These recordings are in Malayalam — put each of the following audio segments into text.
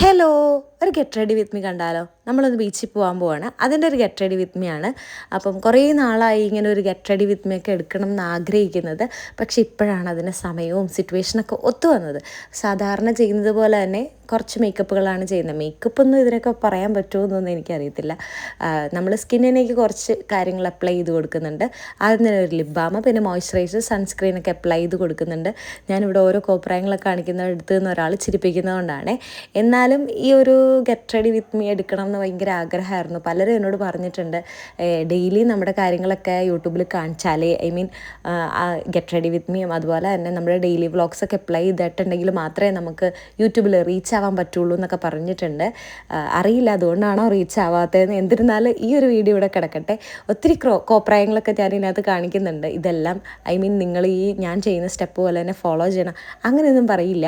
ഹലോ, ഒരു ഗെറ്റ് റെഡി വിത്ത് മീ കണ്ടാലോ? നമ്മളൊന്ന് ബീച്ചിൽ പോകാൻ പോവാണ്. അതിൻ്റെ ഒരു ഗെറ്റ് റെഡി വിത്ത് മീ ആണ്. അപ്പം കുറേ നാളായി ഇങ്ങനെ ഒരു ഗെറ്റ് റെഡി വിത്ത് മീ ഒക്കെ എടുക്കണം എന്ന് ആഗ്രഹിക്കുന്നത്. പക്ഷേ ഇപ്പോഴാണ് അതിൻ്റെ സമയവും സിറ്റുവേഷനൊക്കെ ഒത്തു വന്നത്. സാധാരണ ചെയ്യുന്നത് പോലെ തന്നെ കുറച്ച് മേക്കപ്പുകളാണ് ചെയ്യുന്നത്. മേക്കപ്പൊന്നും ഇതിനൊക്കെ പറയാൻ പറ്റുമോ എന്നൊന്നും എനിക്കറിയത്തില്ല. നമ്മൾ സ്കിന്നിലേക്ക് കുറച്ച് കാര്യങ്ങൾ അപ്ലൈ ചെയ്ത് കൊടുക്കുന്നുണ്ട്. അതിന് ഒരു ലിപ് ബാം, പിന്നെ മോയ്സ്ചറൈസർ, സൺസ്ക്രീനൊക്കെ അപ്ലൈ ചെയ്ത് കൊടുക്കുന്നുണ്ട്. ഞാനിവിടെ ഓരോ കോപ്രായങ്ങളൊക്കെ കാണിക്കുന്ന എടുത്ത് നിന്ന് ഒരാൾ ചിരിപ്പിക്കുന്നതുകൊണ്ടാണ്. എന്നാലും ഈ ഒരു ഗെറ്റ് റെഡി വിത്ത് മീ എടുക്കണം എന്ന് ഭയങ്കര ആഗ്രഹമായിരുന്നു. പലരും എന്നോട് പറഞ്ഞിട്ടുണ്ട്, ഡെയിലി നമ്മുടെ കാര്യങ്ങളൊക്കെ യൂട്യൂബിൽ കാണിച്ചാലേ ഗെറ്റ് റെഡി വിത്ത് മീയും അതുപോലെ തന്നെ നമ്മുടെ ഡെയിലി വ്ളോഗ്സൊക്കെ അപ്ലൈ ചെയ്തിട്ടുണ്ടെങ്കിൽ മാത്രമേ നമുക്ക് യൂട്യൂബിൽ റീച്ച് ആവാൻ പറ്റുള്ളൂ എന്നൊക്കെ പറഞ്ഞിട്ടുണ്ട്. അറിയില്ല അതുകൊണ്ടാണോ റീച്ച് ആവാത്തതെന്ന്. എന്നിരുന്നാലും ഈ ഒരു വീഡിയോ ഇവിടെ കിടക്കട്ടെ. ഒത്തിരി കോപ്രായങ്ങളൊക്കെ ഞാൻ ഇതിനകത്ത് കാണിക്കുന്നുണ്ട്. ഇതെല്ലാം നിങ്ങൾ ഞാൻ ചെയ്യുന്ന സ്റ്റെപ്പ് പോലെ തന്നെ ഫോളോ ചെയ്യണം അങ്ങനെയൊന്നും പറയില്ല.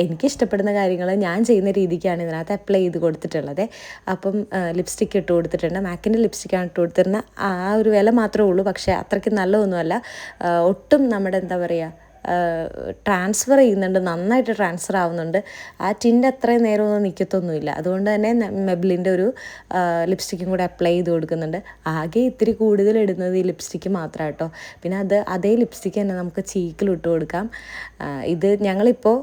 എനിക്കിഷ്ടപ്പെടുന്ന കാര്യങ്ങൾ ഞാൻ ചെയ്യുന്ന രീതിക്കാണ് ഇതിനകത്ത് അപ്ലൈ ചെയ്ത് കൊടുത്തിട്ടുള്ളത്. അപ്പം ലിപ്സ്റ്റിക്ക് ഇട്ട് കൊടുത്തിട്ടുണ്ട്. മാക്കിൻ്റെ ലിപ്സ്റ്റിക്കാണ് ഇട്ട് കൊടുത്തിരുന്നത്. ആ ഒരു വില മാത്രമേ ഉള്ളൂ, പക്ഷേ അത്രയ്ക്ക് നല്ലതൊന്നുമല്ല. ഒട്ടും നമ്മുടെ എന്താ പറയുക, ട്രാൻസ്ഫർ ചെയ്യുന്നുണ്ട്, നന്നായിട്ട് ട്രാൻസ്ഫർ ആവുന്നുണ്ട്. ആ ടിൻ്റെ അത്രയും നേരമൊന്നും നിൽക്കത്തൊന്നുമില്ല. അതുകൊണ്ട് തന്നെ മെബ്ലിൻ്റെ ഒരു ലിപ്സ്റ്റിക്കും കൂടെ അപ്ലൈ ചെയ്ത് കൊടുക്കുന്നുണ്ട്. ആകെ ഇത്തിരി കൂടുതൽ ഇടുന്നത് ഈ ലിപ്സ്റ്റിക്ക് മാത്രമാണ് കേട്ടോ. പിന്നെ അതേ ലിപ്സ്റ്റിക്ക് തന്നെ നമുക്ക് ചീക്കിലിട്ട് കൊടുക്കാം. ഇത് ഞങ്ങളിപ്പോൾ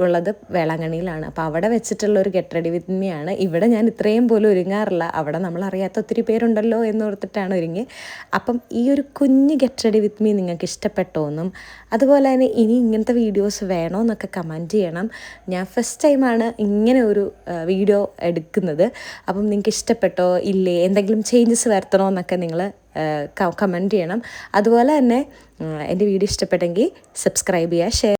ഉള്ളത് വേളാങ്കണ്ണിയിലാണ്. അപ്പോൾ അവിടെ വെച്ചിട്ടുള്ള ഒരു ഗെറ്റ് റെഡി വിത്ത് മീ ആണ്. ഇവിടെ ഞാൻ ഇത്രയും പോലും ഒരുങ്ങാറില്ല. അവിടെ നമ്മളറിയാത്ത ഒത്തിരി പേരുണ്ടല്ലോ എന്നോർത്തിട്ടാണ് ഒരുങ്ങി. അപ്പം ഈ ഒരു കുഞ്ഞ് ഗെറ്റ് റെഡി വിത്ത് മീ നിങ്ങൾക്ക് ഇഷ്ടപ്പെട്ടോ എന്നും അതുപോലെ തന്നെ ഇനി ഇങ്ങനത്തെ വീഡിയോസ് വേണോ എന്നൊക്കെ കമൻറ്റ് ചെയ്യണം. ഞാൻ ഫസ്റ്റ് ടൈമാണ് ഇങ്ങനെ ഒരു വീഡിയോ എടുക്കുന്നത്. അപ്പം നിങ്ങൾക്ക് ഇഷ്ടപ്പെട്ടോ ഇല്ലേ, എന്തെങ്കിലും ചേഞ്ചസ് വരുത്തണോ എന്നൊക്കെ നിങ്ങൾ കമൻറ്റ് ചെയ്യണം. അതുപോലെ തന്നെ എൻ്റെ വീഡിയോ ഇഷ്ടപ്പെട്ടെങ്കിൽ സബ്സ്ക്രൈബ് ചെയ്യുക, ഷെയർ